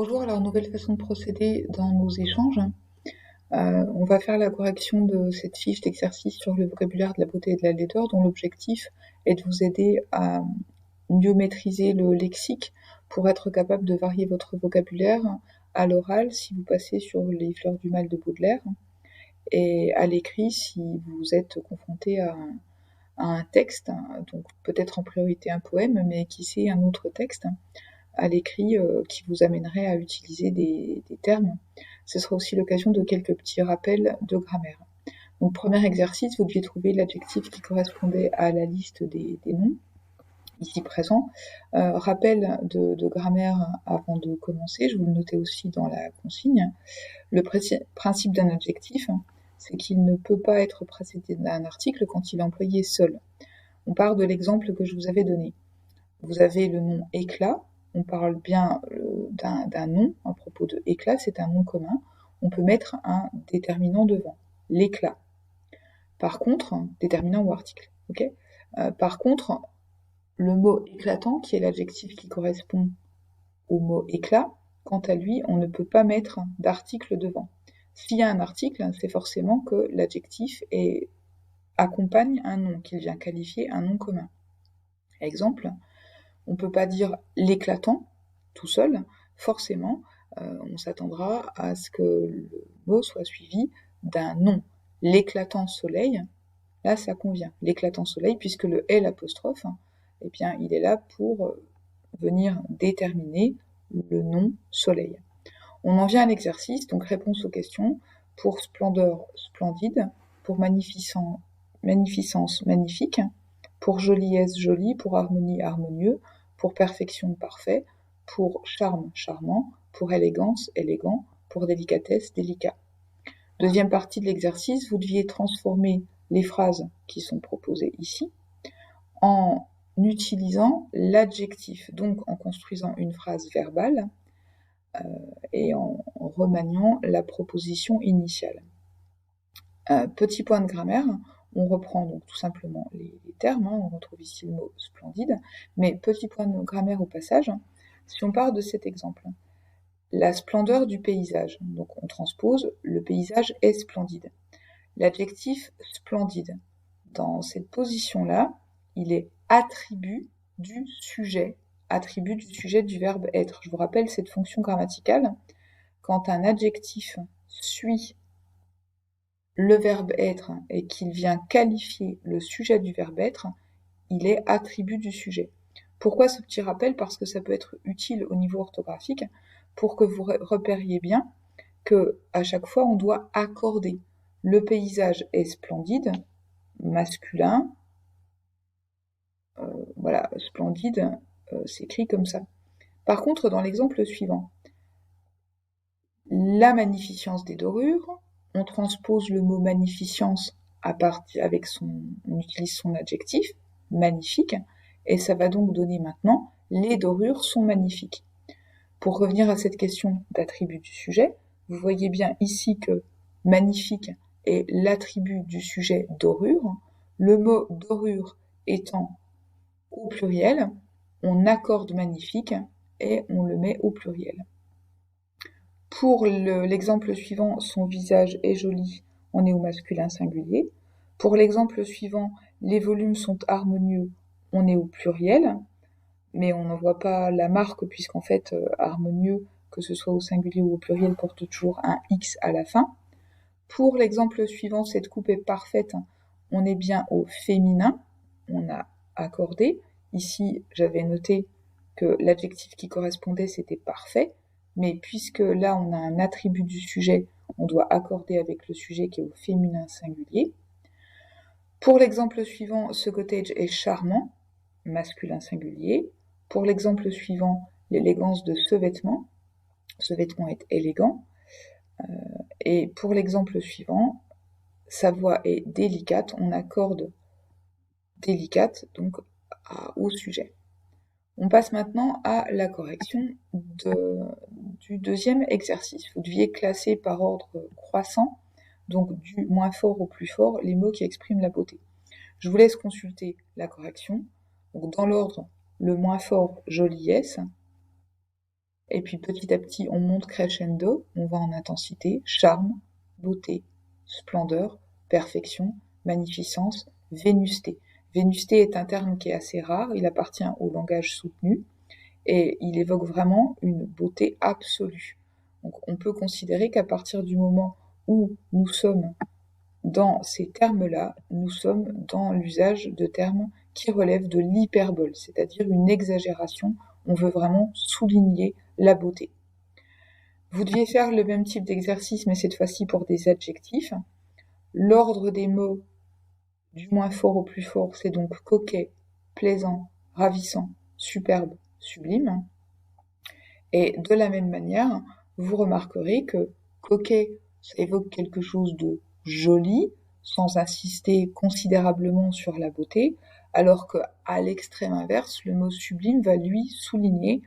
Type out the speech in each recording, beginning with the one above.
Bonjour, alors nouvelle façon de procéder dans nos échanges. On va faire la correction de cette fiche d'exercice sur le vocabulaire de la beauté et de la laideur, dont l'objectif est de vous aider à mieux maîtriser le lexique pour être capable de varier votre vocabulaire à l'oral si vous passez sur les Fleurs du mal de Baudelaire, et à l'écrit si vous êtes confronté à un texte, donc peut-être en priorité un poème, mais qui sait un autre texte à l'écrit qui vous amènerait à utiliser des termes. Ce sera aussi l'occasion de quelques petits rappels de grammaire. Donc premier exercice, vous deviez trouver l'adjectif qui correspondait à la liste des noms, ici présent. Rappel de grammaire avant de commencer, je vous le notais aussi dans la consigne. Le principe d'un adjectif, c'est qu'il ne peut pas être précédé d'un article quand il est employé seul. On part de l'exemple que je vous avais donné. Vous avez le nom éclat, on parle bien d'un nom à propos de éclat, c'est un nom commun. On peut mettre un déterminant devant, l'éclat. Par contre, déterminant ou article, ok. Par contre, le mot éclatant, qui est l'adjectif qui correspond au mot éclat, quant à lui, on ne peut pas mettre d'article devant. S'il y a un article, c'est forcément que l'adjectif accompagne un nom, qu'il vient qualifier un nom commun. Exemple, on ne peut pas dire l'éclatant tout seul, forcément, on s'attendra à ce que le mot soit suivi d'un nom. L'éclatant soleil, là ça convient. L'éclatant soleil, puisque le L apostrophe, eh bien, il est là pour venir déterminer le nom soleil. On en vient à l'exercice, donc réponse aux questions. Pour splendeur, splendide. Pour magnificence, magnifique. Pour joliesse, jolie. Pour harmonie, harmonieux. Pour perfection, parfait. Pour charme, charmant. Pour élégance, élégant. Pour délicatesse, délicat. Deuxième partie de l'exercice, vous deviez transformer les phrases qui sont proposées ici en utilisant l'adjectif, donc en construisant une phrase verbale et en remaniant la proposition initiale. Petit point de grammaire, on reprend donc tout simplement les termes, on retrouve ici le mot splendide, mais petit point de grammaire au passage, si on part de cet exemple, la splendeur du paysage, donc on transpose, le paysage est splendide. L'adjectif splendide, dans cette position-là, il est attribut du sujet du verbe être. Je vous rappelle cette fonction grammaticale. Quand un adjectif suit le verbe être et qu'il vient qualifier le sujet du verbe être, il est attribut du sujet. Pourquoi ce petit rappel? Parce que ça peut être utile au niveau orthographique pour que vous repériez bien que à chaque fois on doit accorder. Le paysage est splendide, masculin, voilà, splendide, s'écrit comme ça. Par contre, dans l'exemple suivant, la magnificence des dorures, on transpose le mot magnificence on utilise son adjectif, magnifique, et ça va donc donner maintenant, les dorures sont magnifiques. Pour revenir à cette question d'attribut du sujet, vous voyez bien ici que magnifique est l'attribut du sujet dorure. Le mot dorure étant au pluriel, on accorde magnifique et on le met au pluriel. Pour l'exemple suivant, son visage est joli, on est au masculin singulier. Pour l'exemple suivant, les volumes sont harmonieux, on est au pluriel, mais on n'en voit pas la marque puisqu'en fait, harmonieux, que ce soit au singulier ou au pluriel, porte toujours un X à la fin. Pour l'exemple suivant, cette coupe est parfaite, on est bien au féminin, on a accordé. Ici, j'avais noté que l'adjectif qui correspondait, c'était parfait, mais puisque là, on a un attribut du sujet, on doit accorder avec le sujet qui est au féminin singulier. Pour l'exemple suivant, ce cottage est charmant, masculin singulier. Pour l'exemple suivant, l'élégance de ce vêtement est élégant. Et pour l'exemple suivant, sa voix est délicate, on accorde délicate donc au sujet. On passe maintenant à la correction du deuxième exercice. Vous deviez classer par ordre croissant, donc du moins fort au plus fort, les mots qui expriment la beauté. Je vous laisse consulter la correction. Donc dans l'ordre, le moins fort, joliesse. Et puis petit à petit, on monte crescendo, on va en intensité, charme, beauté, splendeur, perfection, magnificence, vénusté. Vénusté est un terme qui est assez rare, il appartient au langage soutenu et il évoque vraiment une beauté absolue. Donc on peut considérer qu'à partir du moment où nous sommes dans ces termes-là, nous sommes dans l'usage de termes qui relèvent de l'hyperbole, c'est-à-dire une exagération. On veut vraiment souligner la beauté. Vous deviez faire le même type d'exercice, mais cette fois-ci pour des adjectifs. L'ordre des mots du moins fort au plus fort, c'est donc coquet, plaisant, ravissant, superbe, sublime. Et de la même manière, vous remarquerez que coquet, ça évoque quelque chose de joli, sans insister considérablement sur la beauté, alors qu'à l'extrême inverse, le mot sublime va lui souligner,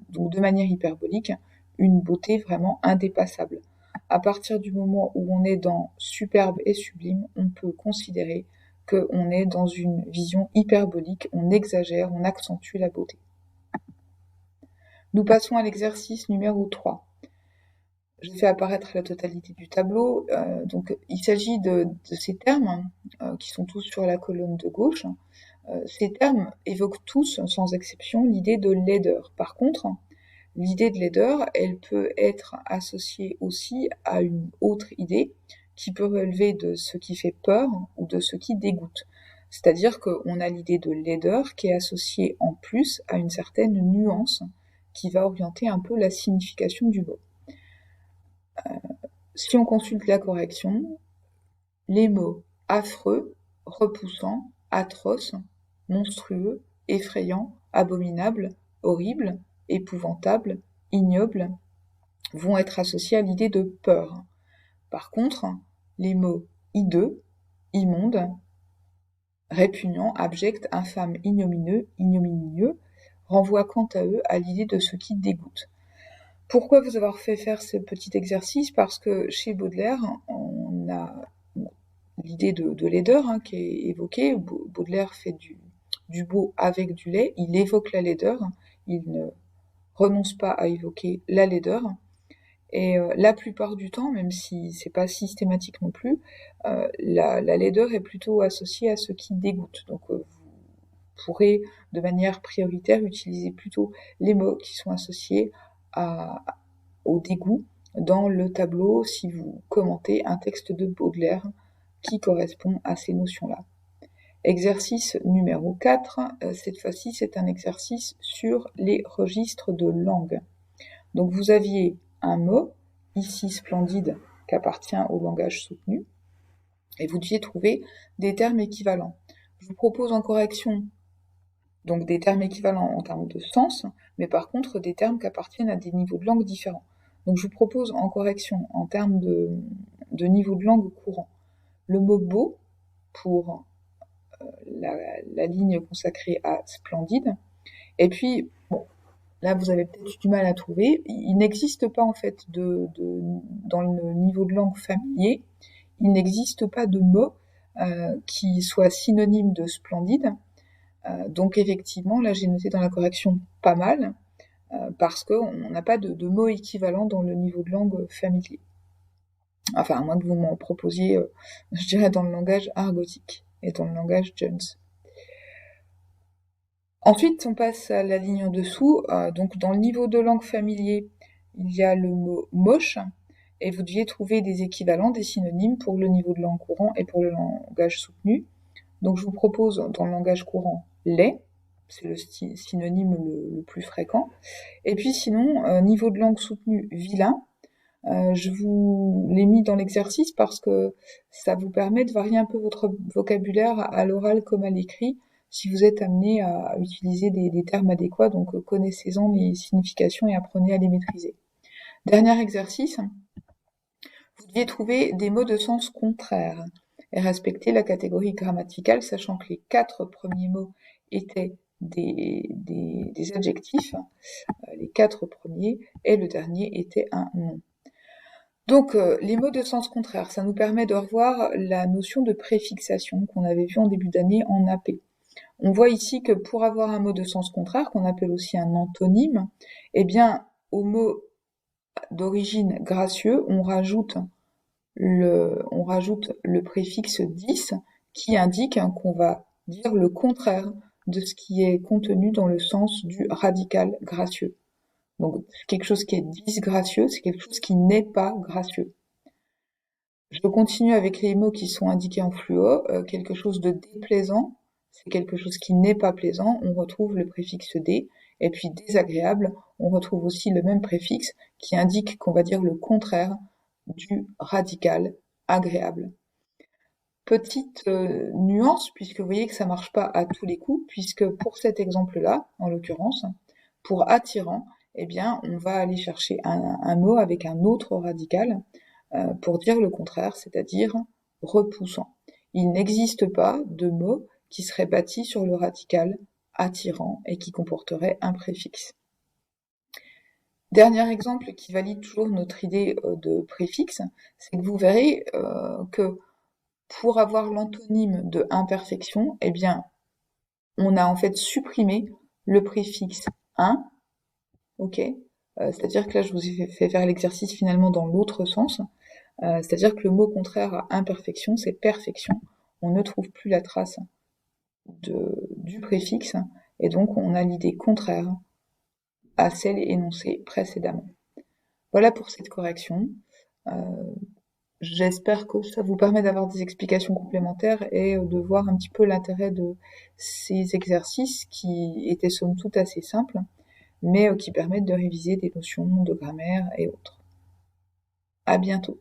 donc de manière hyperbolique, une beauté vraiment indépassable. À partir du moment où on est dans superbe et sublime, on peut considérer qu'on est dans une vision hyperbolique, on exagère, on accentue la beauté. Nous passons à l'exercice numéro 3. Je fais apparaître la totalité du tableau. Donc, il s'agit de ces termes qui sont tous sur la colonne de gauche. Ces termes évoquent tous, sans exception, l'idée de laideur. Par contre, l'idée de laideur, elle peut être associée aussi à une autre idée qui peut relever de ce qui fait peur ou de ce qui dégoûte. C'est-à-dire qu'on a l'idée de laideur qui est associée en plus à une certaine nuance qui va orienter un peu la signification du mot. Si on consulte la correction, les mots affreux, repoussant, atroce, monstrueux, effrayant, abominable, horrible, épouvantable, ignoble vont être associés à l'idée de peur. Par contre, les mots hideux, immonde, répugnant, abject, infâme, ignominieux renvoient quant à eux à l'idée de ce qui dégoûte. Pourquoi vous avoir fait faire ce petit exercice? Parce que chez Baudelaire, on a l'idée de laideur qui est évoquée. Baudelaire fait du beau avec du laid, il évoque la laideur, il ne renonce pas à évoquer la laideur. Et la plupart du temps, même si c'est pas systématique non plus, la laideur est plutôt associée à ce qui dégoûte. Donc vous pourrez de manière prioritaire utiliser plutôt les mots qui sont associés au dégoût dans le tableau si vous commentez un texte de Baudelaire qui correspond à ces notions-là. Exercice numéro 4, cette fois-ci c'est un exercice sur les registres de langue. Donc vous aviez un mot, ici splendide, qui appartient au langage soutenu, et vous deviez trouver des termes équivalents. Je vous propose en correction donc des termes équivalents en termes de sens, mais par contre des termes qui appartiennent à des niveaux de langue différents. Donc je vous propose en correction en termes de niveau de langue courant le mot beau pour la ligne consacrée à splendide, et puis bon, là vous avez peut-être du mal à trouver, il n'existe pas en fait dans le niveau de langue familier, il n'existe pas de mot qui soit synonyme de splendide. Donc effectivement, là j'ai noté dans la correction pas mal, parce qu'on n'a pas de mot équivalent dans le niveau de langue familier. Enfin, à moins que vous m'en proposiez, je dirais dans le langage argotique et dans le langage Jones. Ensuite, on passe à la ligne en dessous. Donc dans le niveau de langue familier, il y a le mot moche, et vous deviez trouver des équivalents, des synonymes pour le niveau de langue courant et pour le langage soutenu. Donc je vous propose dans le langage courant laid, c'est le synonyme le plus fréquent. Et puis sinon, niveau de langue soutenue vilain, je vous l'ai mis dans l'exercice parce que ça vous permet de varier un peu votre vocabulaire à l'oral comme à l'écrit si vous êtes amené à utiliser des termes adéquats, donc connaissez-en les significations et apprenez à les maîtriser. Dernier exercice, vous deviez trouver des mots de sens contraire et respecter la catégorie grammaticale, sachant que les 4 premiers mots étaient des adjectifs, les 4 premiers, et le dernier était un nom. Donc les mots de sens contraire, ça nous permet de revoir la notion de préfixation qu'on avait vue en début d'année en AP. On voit ici que pour avoir un mot de sens contraire, qu'on appelle aussi un antonyme, eh bien, au mot d'origine gracieux, on rajoute le préfixe dis qui indique qu'on va dire le contraire de ce qui est contenu dans le sens du radical gracieux. Donc quelque chose qui est disgracieux, c'est quelque chose qui n'est pas gracieux. Je continue avec les mots qui sont indiqués en fluo. Quelque chose de déplaisant, c'est quelque chose qui n'est pas plaisant, on retrouve le préfixe D. Et puis désagréable, on retrouve aussi le même préfixe qui indique qu'on va dire le contraire du radical agréable. Petite nuance, puisque vous voyez que ça marche pas à tous les coups, puisque pour cet exemple-là, en l'occurrence, pour attirant, eh bien, on va aller chercher un mot avec un autre radical pour dire le contraire, c'est-à-dire repoussant. Il n'existe pas de mot qui serait bâti sur le radical attirant et qui comporterait un préfixe. Dernier exemple qui valide toujours notre idée de préfixe, c'est que vous verrez que pour avoir l'antonyme de imperfection, eh bien, on a en fait supprimé le préfixe un, ok. C'est-à-dire que là, je vous ai fait faire l'exercice finalement dans l'autre sens. C'est-à-dire que le mot contraire à imperfection, c'est perfection. On ne trouve plus la trace du préfixe, et donc on a l'idée contraire à celle énoncée précédemment. Voilà pour cette correction. J'espère que ça vous permet d'avoir des explications complémentaires et de voir un petit peu l'intérêt de ces exercices qui étaient somme toute assez simples, mais qui permettent de réviser des notions de grammaire et autres. À bientôt.